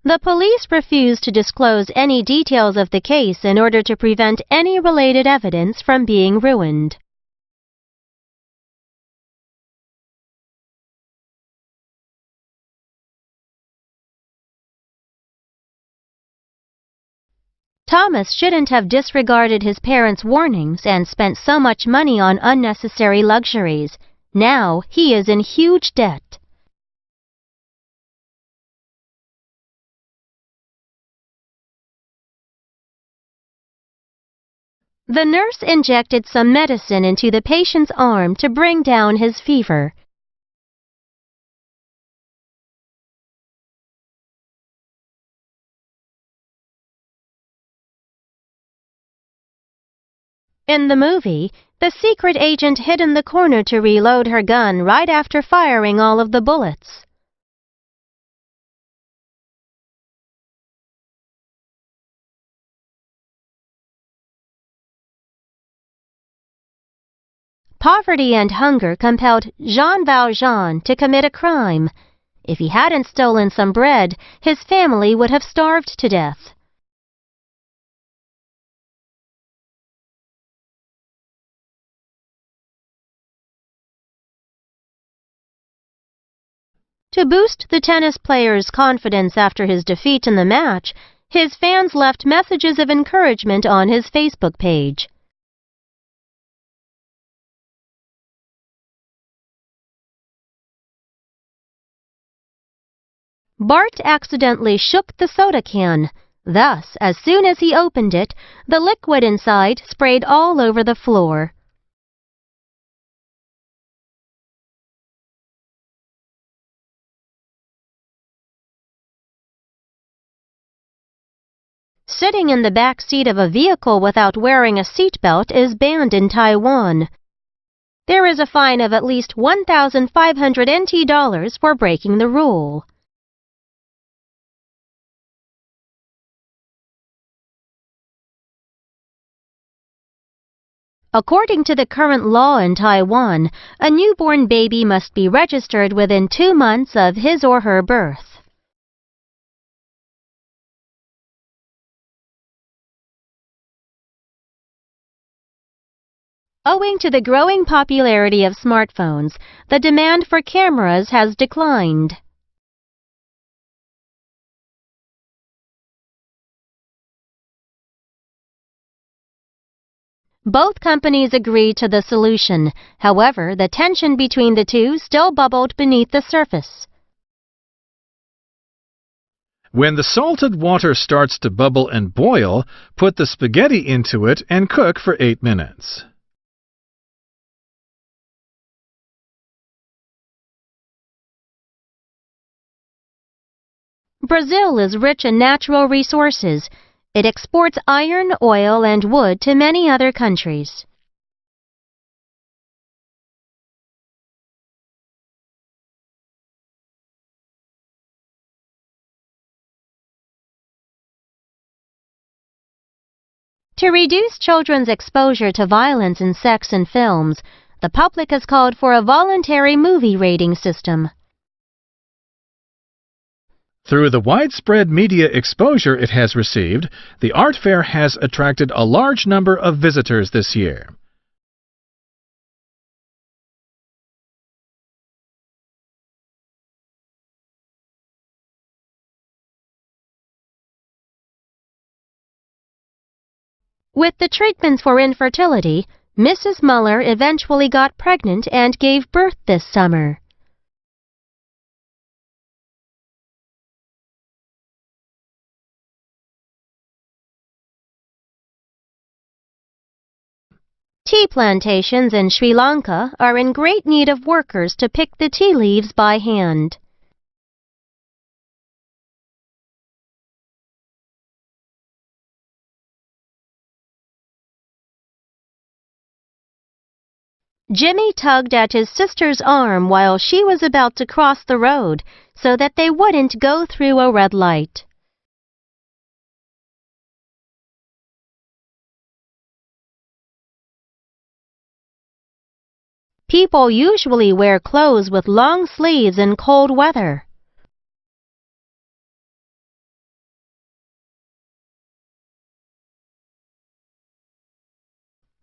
The police refused to disclose any details of the case in order to prevent any related evidence from being ruined. Thomas shouldn't have disregarded his parents' warnings and spent so much money on unnecessary luxuries. Now he is in huge debt. The nurse injected some medicine into the patient's arm to bring down his fever. In the movie, the secret agent hid in the corner to reload her gun right after firing all of the bullets. Poverty and hunger compelled Jean Valjean to commit a crime. If he hadn't stolen some bread, his family would have starved to death. To boost the tennis player's confidence after his defeat in the match, his fans left messages of encouragement on his Facebook page. Bart accidentally shook the soda can. Thus, as soon as he opened it, the liquid inside sprayed all over the floor. Sitting in the back seat of a vehicle without wearing a seatbelt is banned in Taiwan. There is a fine of at least 1,500 NT dollars for breaking the rule. According to the current law in Taiwan, a newborn baby must be registered within 2 months of his or her birth. Owing to the growing popularity of smartphones, the demand for cameras has declined. Both companies agreed to the solution. However, the tension between the two still bubbled beneath the surface. When the salted water starts to bubble and boil, put the spaghetti into it and cook for 8 minutes. Brazil is rich in natural resources. It exports iron, oil, and wood to many other countries. To reduce children's exposure to violence and sex in films, the public has called for a voluntary movie rating system. Through the widespread media exposure it has received, the art fair has attracted a large number of visitors this year. With the treatments for infertility, Mrs. Muller eventually got pregnant and gave birth this summer. Tea plantations in Sri Lanka are in great need of workers to pick the tea leaves by hand. Jimmy tugged at his sister's arm while she was about to cross the road so that they wouldn't go through a red light. People usually wear clothes with long sleeves in cold weather.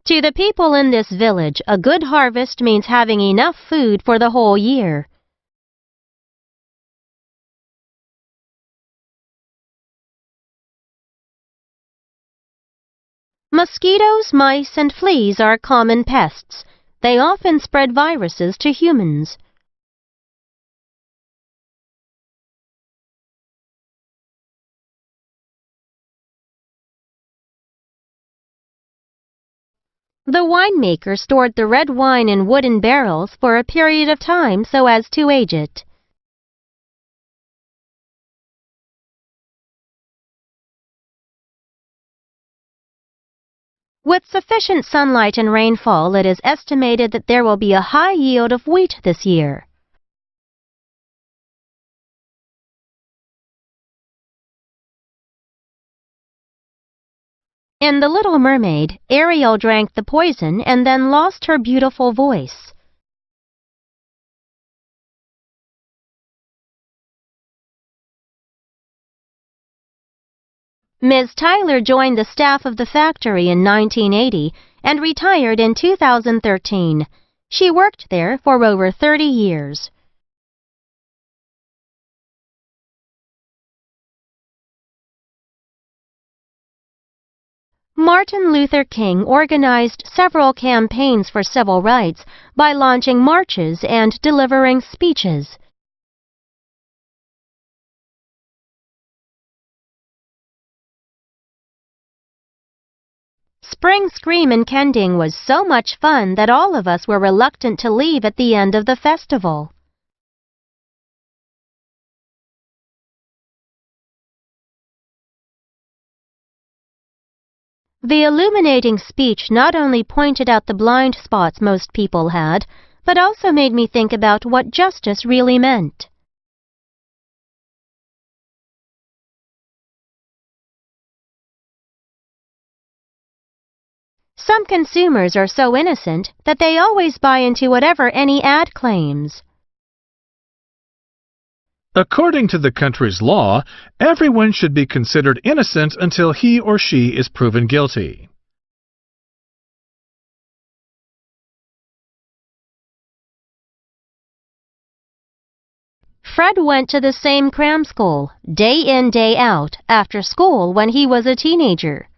To the people in this village, a good harvest means having enough food for the whole year. Mosquitoes, mice, and fleas are common pests. They often spread viruses to humans. The winemaker stored the red wine in wooden barrels for a period of time so as to age it. With sufficient sunlight and rainfall, it is estimated that there will be a high yield of wheat this year. In The Little Mermaid, Ariel drank the poison and then lost her beautiful voice. Ms. Tyler joined the staff of the factory in 1980 and retired in 2013. She worked there for over 30 years. Martin Luther King organized several campaigns for civil rights by launching marches and delivering speeches. Spring Scream in Kending was so much fun that all of us were reluctant to leave at the end of the festival. The illuminating speech not only pointed out the blind spots most people had, but also made me think about what justice really meant. Some consumers are so innocent that they always buy into whatever any ad claims. According to the country's law, everyone should be considered innocent until he or she is proven guilty. Fred went to the same cram school, day in, day out, after school when he was a teenager.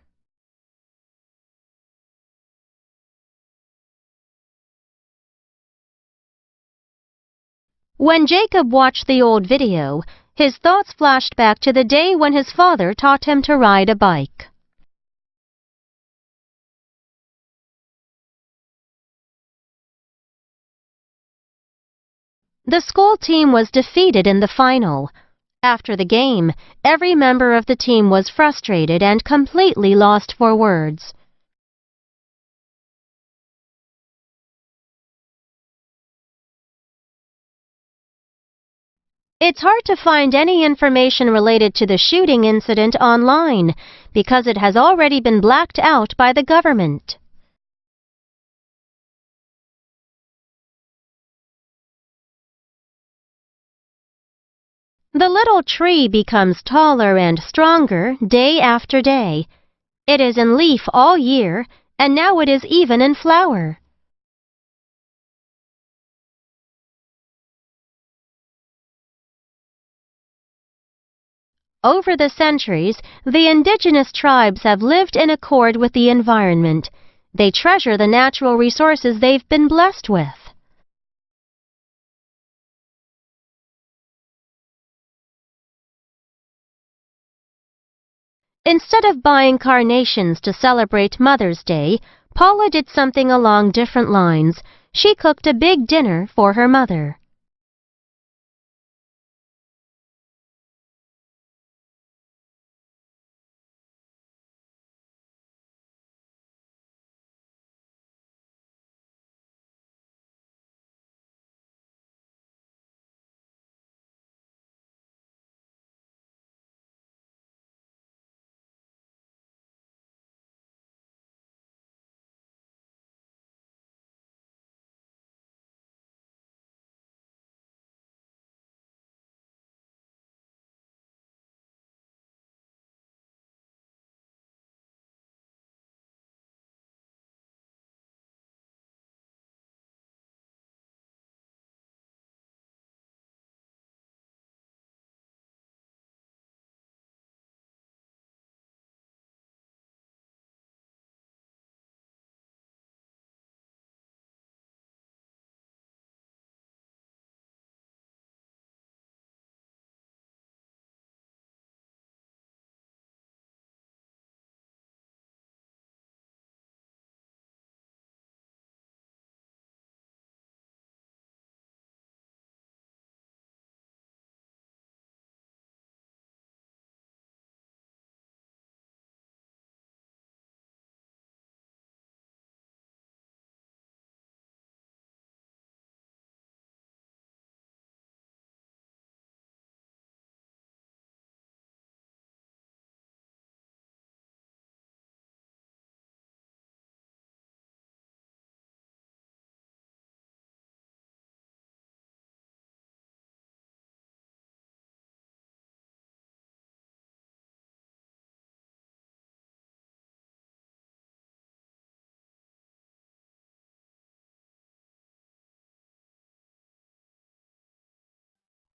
When Jacob watched the old video, his thoughts flashed back to the day when his father taught him to ride a bike. The school team was defeated in the final. After the game, every member of the team was frustrated and completely lost for words. It's hard to find any information related to the shooting incident online because it has already been blacked out by the government. The little tree becomes taller and stronger day after day. It is in leaf all year, and now it is even in flower. Over the centuries, the indigenous tribes have lived in accord with the environment. They treasure the natural resources they've been blessed with. Instead of buying carnations to celebrate Mother's Day, Paula did something along different lines. She cooked a big dinner for her mother.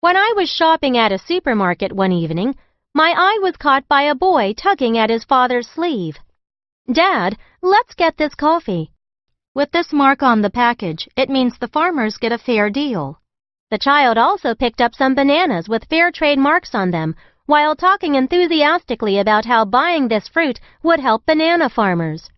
When I was shopping at a supermarket one evening, my eye was caught by a boy tugging at his father's sleeve. "Dad, let's get this coffee." With this mark on the package, it means the farmers get a fair deal. The child also picked up some bananas with fair trade marks on them, while talking enthusiastically about how buying this fruit would help banana farmers.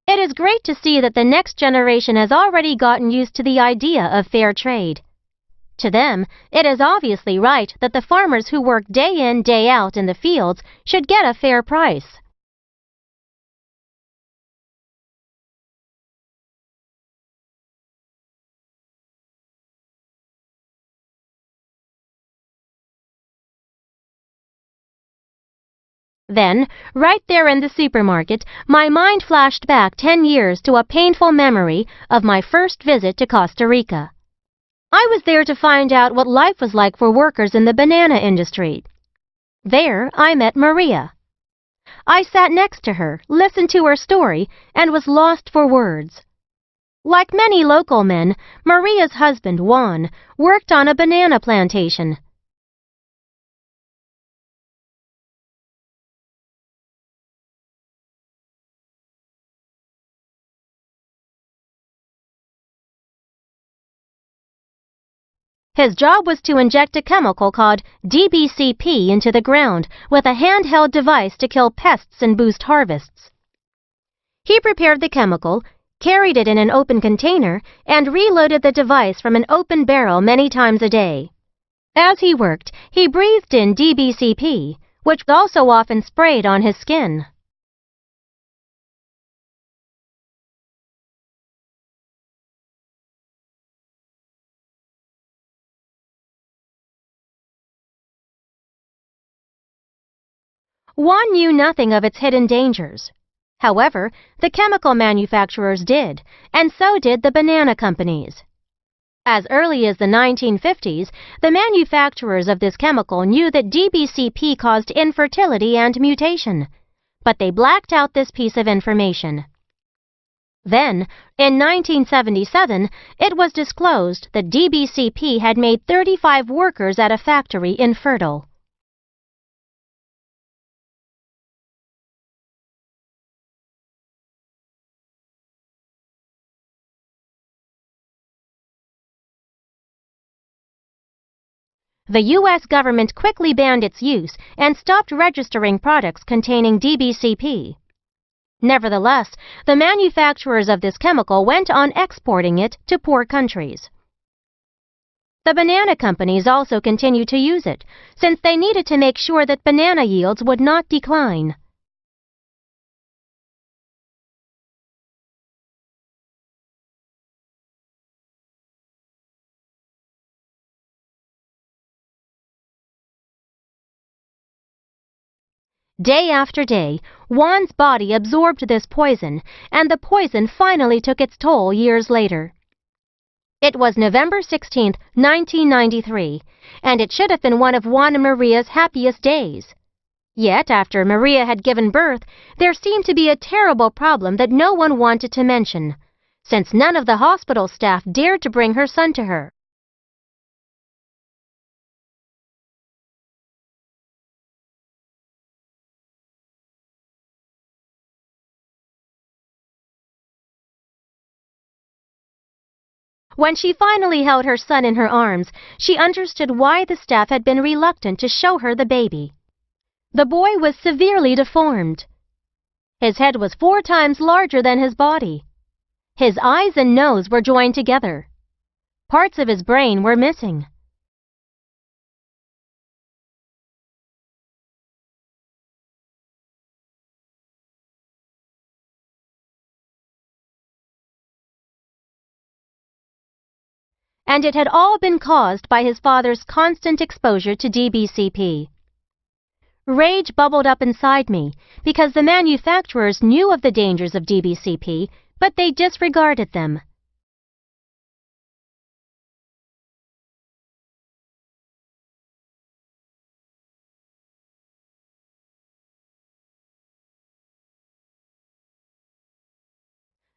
It is great to see that the next generation has already gotten used to the idea of fair trade. To them, it is obviously right that the farmers who work day in, day out in the fields should get a fair price. Then, right there in the supermarket, my mind flashed back 10 years to a painful memory of my first visit to Costa Rica. I was there to find out what life was like for workers in the banana industry. There, I met Maria. I sat next to her, listened to her story, and was lost for words. Like many local men, Maria's husband, Juan, worked on a banana plantation. His job was to inject a chemical called DBCP into the ground with a handheld device to kill pests and boost harvests. He prepared the chemical, carried it in an open container, and reloaded the device from an open barrel many times a day. As he worked, he breathed in DBCP, which was also often sprayed on his skin. Juan knew nothing of its hidden dangers. However, the chemical manufacturers did, and so did the banana companies. As early as the 1950s, the manufacturers of this chemical knew that DBCP caused infertility and mutation, but they blacked out this piece of information. Then, in 1977, it was disclosed that DBCP had made 35 workers at a factory infertile. The U.S. government quickly banned its use and stopped registering products containing DBCP. Nevertheless, the manufacturers of this chemical went on exporting it to poor countries. The banana companies also continued to use it, since they needed to make sure that banana yields would not decline. Day after day, Juan's body absorbed this poison, and the poison finally took its toll years later. It was November 16, 1993, and it should have been one of Juan and Maria's happiest days. Yet, after Maria had given birth, there seemed to be a terrible problem that no one wanted to mention, since none of the hospital staff dared to bring her son to her. When she finally held her son in her arms, she understood why the staff had been reluctant to show her the baby. The boy was severely deformed. His head was 4 times larger than his body. His eyes and nose were joined together. Parts of his brain were missing. And it had all been caused by his father's constant exposure to DBCP. Rage bubbled up inside me because the manufacturers knew of the dangers of DBCP, but they disregarded them.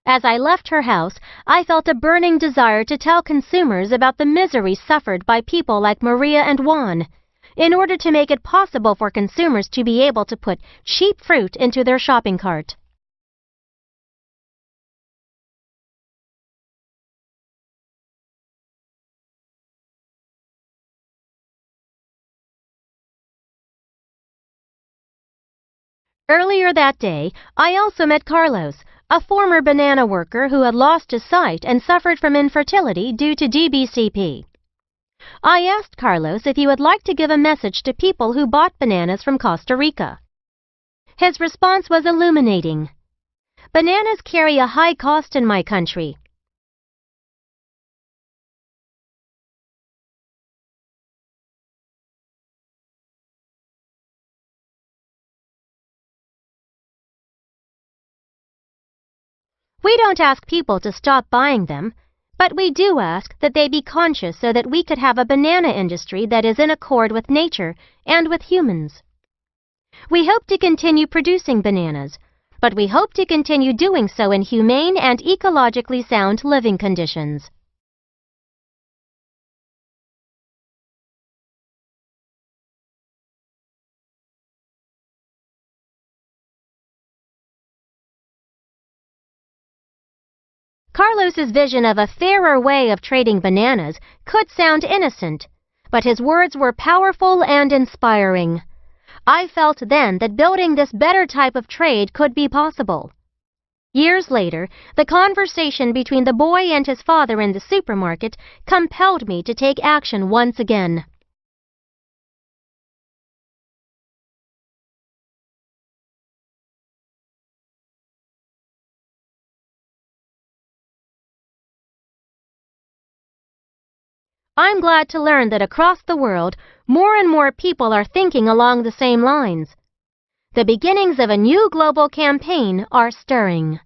As I left her house, I felt a burning desire to tell consumers about the misery suffered by people like Maria and Juan, in order to make it possible for consumers to be able to put cheap fruit into their shopping cart. Earlier that day, I also met Carlos, a former banana worker who had lost his sight and suffered from infertility due to DBCP. I asked Carlos if he would like to give a message to people who bought bananas from Costa Rica. His response was illuminating. Bananas carry a high cost in my country. We don't ask people to stop buying them, but we do ask that they be conscious so that we could have a banana industry that is in accord with nature and with humans. We hope to continue producing bananas, but we hope to continue doing so in humane and ecologically sound living conditions. Carlos's vision of a fairer way of trading bananas could sound innocent, but his words were powerful and inspiring. I felt then that building this better type of trade could be possible. Years later, the conversation between the boy and his father in the supermarket compelled me to take action once again. I'm glad to learn that across the world, more and more people are thinking along the same lines. The beginnings of a new global campaign are stirring.